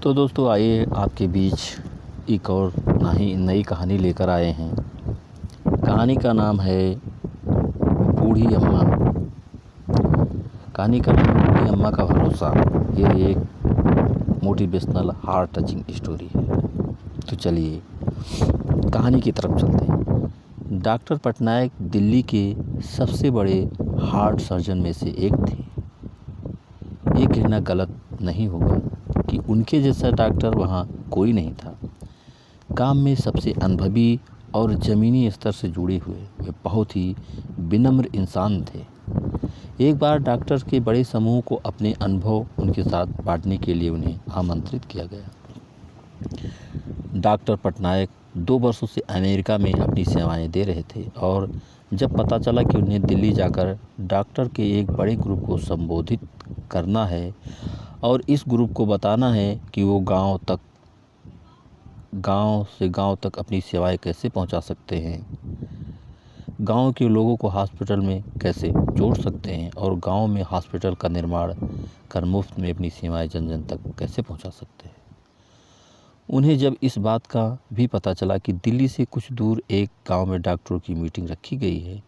तो दोस्तों आइए आपके बीच एक और नई कहानी लेकर आए हैं। कहानी का नाम है बूढ़ी अम्मा। कहानी का नाम है बूढ़ी अम्मा का भरोसा। ये एक मोटिवेशनल हार्ट टचिंग स्टोरी है। तो चलिए कहानी की तरफ चलते हैं। डॉक्टर पटनायक दिल्ली के सबसे बड़े हार्ट सर्जन में से एक थे। ये कहना गलत नहीं होगा कि उनके जैसा डॉक्टर वहाँ कोई नहीं था। काम में सबसे अनुभवी और ज़मीनी स्तर से जुड़े हुए वे बहुत ही विनम्र इंसान थे। एक बार डॉक्टर के बड़े समूह को अपने अनुभव उनके साथ बांटने के लिए उन्हें आमंत्रित किया गया। डॉक्टर पटनायक 2 वर्षों से अमेरिका में अपनी सेवाएं दे रहे थे और जब पता चला कि उन्हें दिल्ली जाकर डॉक्टर के एक बड़े ग्रुप को संबोधित करना है और इस ग्रुप को बताना है कि वो गांव से गांव तक अपनी सेवाएं कैसे पहुंचा सकते हैं, गांव के लोगों को हॉस्पिटल में कैसे जोड़ सकते हैं और गांव में हॉस्पिटल का निर्माण कर मुफ्त में अपनी सेवाएं जन जन तक कैसे पहुंचा सकते हैं। उन्हें जब इस बात का भी पता चला कि दिल्ली से कुछ दूर एक गांव में डॉक्टरों की मीटिंग रखी गई है,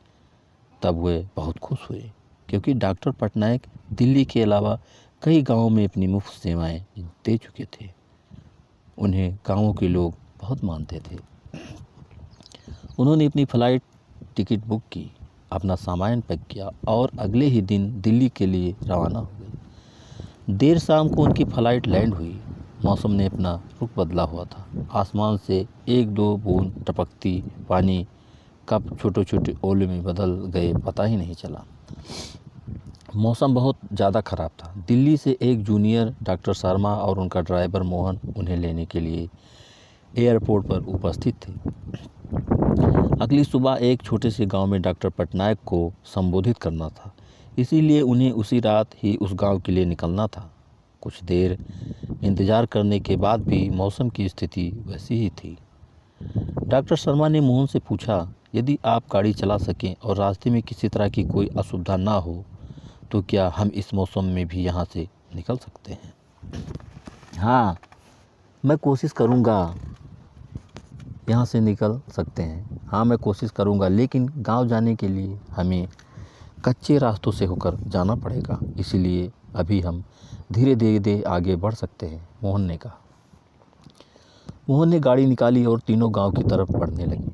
तब वे बहुत खुश हुए, क्योंकि डॉक्टर पटनायक दिल्ली के अलावा कई गांवों में अपनी मुफ्त सेवाएं दे चुके थे। उन्हें गांवों के लोग बहुत मानते थे। उन्होंने अपनी फ्लाइट टिकट बुक की, अपना सामान पैक किया और अगले ही दिन दिल्ली के लिए रवाना हो गए। देर शाम को उनकी फ्लाइट लैंड हुई। मौसम ने अपना रुख बदला हुआ था। आसमान से 1-2 बूंद टपकती पानी कब छोटे छोटे ओले में बदल गए पता ही नहीं चला। मौसम बहुत ज़्यादा ख़राब था। दिल्ली से एक जूनियर डॉक्टर शर्मा और उनका ड्राइवर मोहन उन्हें लेने के लिए एयरपोर्ट पर उपस्थित थे। अगली सुबह एक छोटे से गांव में डॉक्टर पटनायक को संबोधित करना था, इसीलिए उन्हें उसी रात ही उस गांव के लिए निकलना था। कुछ देर इंतज़ार करने के बाद भी मौसम की स्थिति वैसी ही थी। डॉक्टर शर्मा ने मोहन से पूछा, यदि आप गाड़ी चला सकें और रास्ते में किसी तरह की कोई असुविधा ना हो तो क्या हम इस मौसम में भी यहाँ से निकल सकते हैं? हाँ, मैं कोशिश करूँगा, यहाँ से निकल सकते हैं। हाँ, मैं कोशिश करूँगा, लेकिन गांव जाने के लिए हमें कच्चे रास्तों से होकर जाना पड़ेगा, इसीलिए अभी हम धीरे धीरे आगे बढ़ सकते हैं, मोहन ने कहा। मोहन ने गाड़ी निकाली और तीनों गांव की तरफ बढ़ने लगे।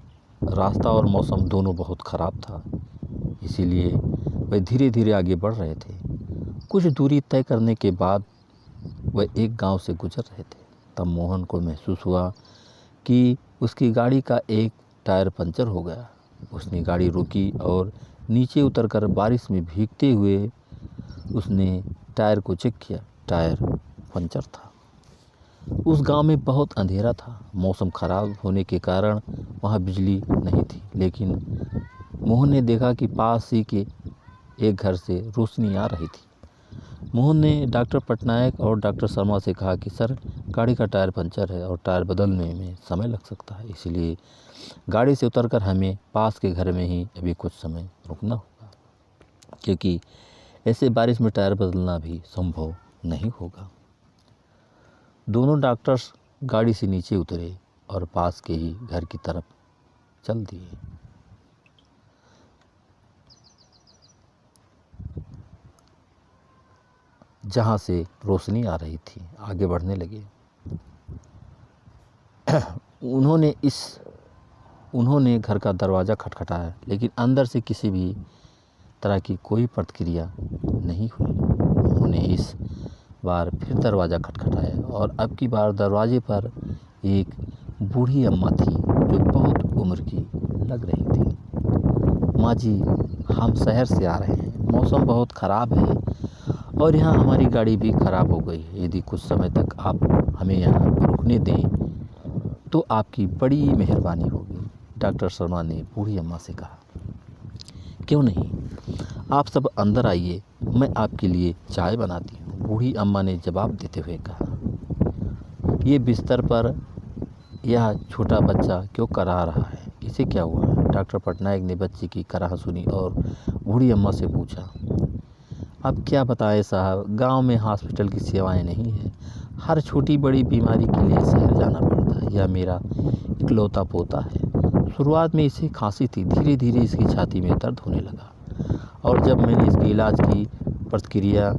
रास्ता और मौसम दोनों बहुत ख़राब था, इसीलिए वे धीरे धीरे आगे बढ़ रहे थे। कुछ दूरी तय करने के बाद वह एक गांव से गुजर रहे थे। तब मोहन को महसूस हुआ कि उसकी गाड़ी का एक टायर पंचर हो गया। उसने गाड़ी रोकी और नीचे उतरकर बारिश में भीगते हुए उसने टायर को चेक किया। टायर पंचर था। उस गांव में बहुत अंधेरा था। मौसम ख़राब होने के कारण वहां बिजली नहीं थी, लेकिन मोहन ने देखा कि पास ही के एक घर से रोशनी आ रही थी। मोहन ने डॉक्टर पटनायक और डॉक्टर शर्मा से कहा कि सर, गाड़ी का टायर पंचर है और टायर बदलने में समय लग सकता है, इसलिए गाड़ी से उतरकर हमें पास के घर में ही अभी कुछ समय रुकना होगा, क्योंकि ऐसे बारिश में टायर बदलना भी संभव नहीं होगा। दोनों डॉक्टर्स गाड़ी से नीचे उतरे और पास के ही घर की तरफ चल दिए। जहाँ से रोशनी आ रही थी। आगे बढ़ने लगे। उन्होंने घर का दरवाज़ा खटखटाया, लेकिन अंदर से किसी भी तरह की कोई प्रतिक्रिया नहीं हुई। उन्होंने इस बार फिर दरवाज़ा खटखटाया और अब की बार दरवाजे पर एक बूढ़ी अम्मा थी जो बहुत उम्र की लग रही थी। माँ जी, हम शहर से आ रहे हैं। मौसम बहुत ख़राब है और यहाँ हमारी गाड़ी भी ख़राब हो गई है। यदि कुछ समय तक आप हमें यहाँ रुकने दें तो आपकी बड़ी मेहरबानी होगी, डॉक्टर शर्मा ने बूढ़ी अम्मा से कहा। क्यों नहीं, आप सब अंदर आइए, मैं आपके लिए चाय बनाती हूँ, बूढ़ी अम्मा ने जवाब देते हुए कहा। ये बिस्तर पर यह छोटा बच्चा क्यों करा रहा है, इसे क्या हुआ? डॉक्टर पटनायक ने बच्चे की कराह सुनी और बूढ़ी अम्मा से पूछा। अब क्या बताएं साहब, गांव में हॉस्पिटल की सेवाएं नहीं है। हर छोटी बड़ी बीमारी के लिए शहर जाना पड़ता है। यह मेरा इकलौता पोता है। शुरुआत में इसे खांसी थी, धीरे धीरे इसकी छाती में दर्द होने लगा और जब मैंने इसके इलाज की प्रक्रिया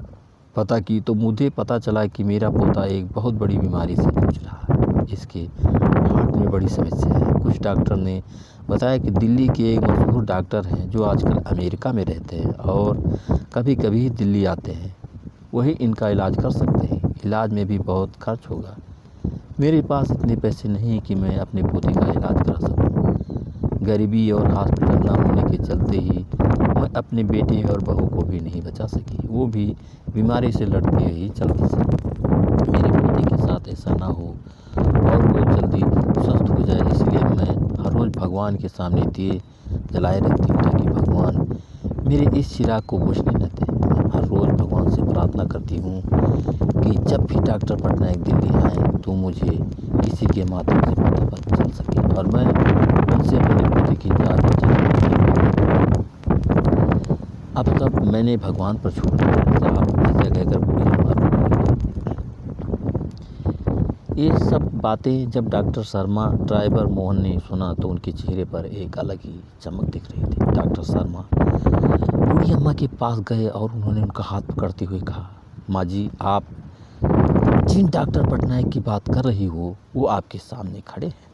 पता की तो मुझे पता चला कि मेरा पोता एक बहुत बड़ी बीमारी से जूझ रहा है। इसके हार्ट में बड़ी समस्या है। कुछ डॉक्टर ने बताया कि दिल्ली के एक मशहूर डॉक्टर हैं जो आजकल अमेरिका में रहते हैं और कभी कभी दिल्ली आते हैं, वही इनका इलाज कर सकते हैं। इलाज में भी बहुत खर्च होगा। मेरे पास इतने पैसे नहीं कि मैं अपने पोते का इलाज करा सकूं। गरीबी और हॉस्पिटल न होने के चलते ही मैं अपने बेटे और बहू को भी नहीं बचा सकी, वो भी बीमारी से लड़ते हुए ही चल बसे। मेरे पोते के साथ ऐसा ना हो और वो जल्दी स्वस्थ हो जाए, इसलिए मैं हर रोज़ भगवान के सामने दिए जलाए रहती हूँ ताकि भगवान मेरे इस चिराग को बुझने न दें। मैं हर रोज़ भगवान से प्रार्थना करती हूँ कि जब भी डॉक्टर पटनायक दिल्ली आए तो मुझे किसी के माध्यम से पता चल सके और मैं उनसे अपने पोते की जान बचाने। अब तब मैंने भगवान पर छोड़ दिया। साहब ऐसा कहकर बूढ़ी अम्मा ये सब बातें जब डॉक्टर शर्मा ड्राइवर मोहन ने सुना तो उनके चेहरे पर एक अलग ही चमक दिख रही थी। डॉक्टर शर्मा बूढ़ी अम्मा के पास गए और उन्होंने उनका हाथ पकड़ते हुए कहा, माँ जी, आप जिन डॉक्टर पटनायक की बात कर रही हो वो आपके सामने खड़े हैं।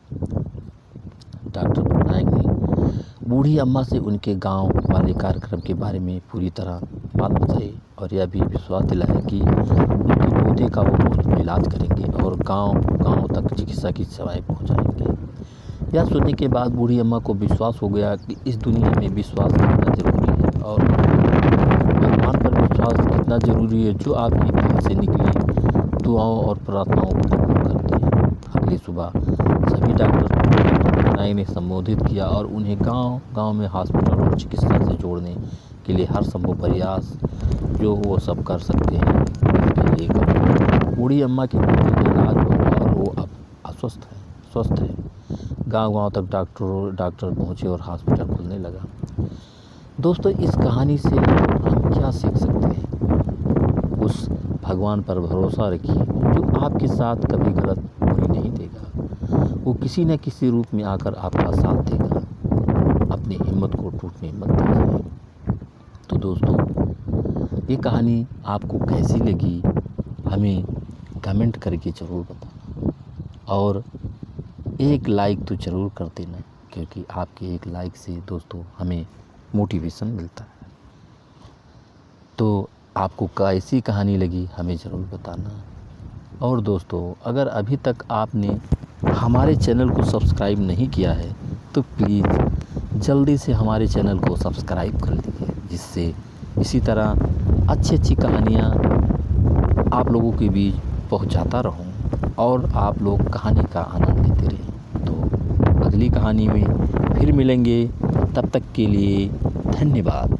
डॉक्टर पटनायक ने बूढ़ी अम्मा से उनके गांव वाले कार्यक्रम के बारे में पूरी तरह बात बताई और यह भी विश्वास दिलाया कि उनके पोते का वो मुफ्त में इलाज करेंगे और गांव तक चिकित्सा की सेवाएं पहुंचाएंगे। यह सुनने के बाद बूढ़ी अम्मा को विश्वास हो गया कि इस दुनिया में विश्वास करना जरूरी है और भगवान पर विश्वास कितना ज़रूरी है जो आपकी दिल से निकली दुआओं और प्रार्थनाओं को कबूल करते हैं। अगली सुबह सभी डॉक्टर पटनायक ने संबोधित किया और उन्हें गांव में हॉस्पिटल और चिकित्सा से जोड़ने के लिए हर संभव प्रयास जो वो सब कर सकते हैं उसके लिए करें। बूढ़ी अम्मा के पोते का इलाज हुआ और वो अब स्वस्थ है। गांव तक डॉक्टर पहुँचे और हॉस्पिटल खुलने लगा। दोस्तों, इस कहानी से हम क्या सीख सकते हैं? उस भगवान पर भरोसा रखिए जो आपके साथ कभी गलत होने नहीं देगा। वो किसी न किसी रूप में आकर आपका साथ देगा। अपनी हिम्मत को टूटने मत दीजिए। तो दोस्तों, ये कहानी आपको कैसी लगी हमें कमेंट करके ज़रूर बताना और एक लाइक तो ज़रूर कर देना, क्योंकि आपके एक लाइक से दोस्तों हमें मोटिवेशन मिलता है। तो आपको कैसी कहानी लगी हमें ज़रूर बताना। और दोस्तों, अगर अभी तक आपने हमारे चैनल को सब्सक्राइब नहीं किया है तो प्लीज़ जल्दी से हमारे चैनल को सब्सक्राइब कर लीजिए, जिससे इसी तरह अच्छी कहानियाँ आप लोगों के बीच पहुंचाता रहूं और आप लोग कहानी का आनंद लेते रहें। तो अगली कहानी में फिर मिलेंगे, तब तक के लिए धन्यवाद।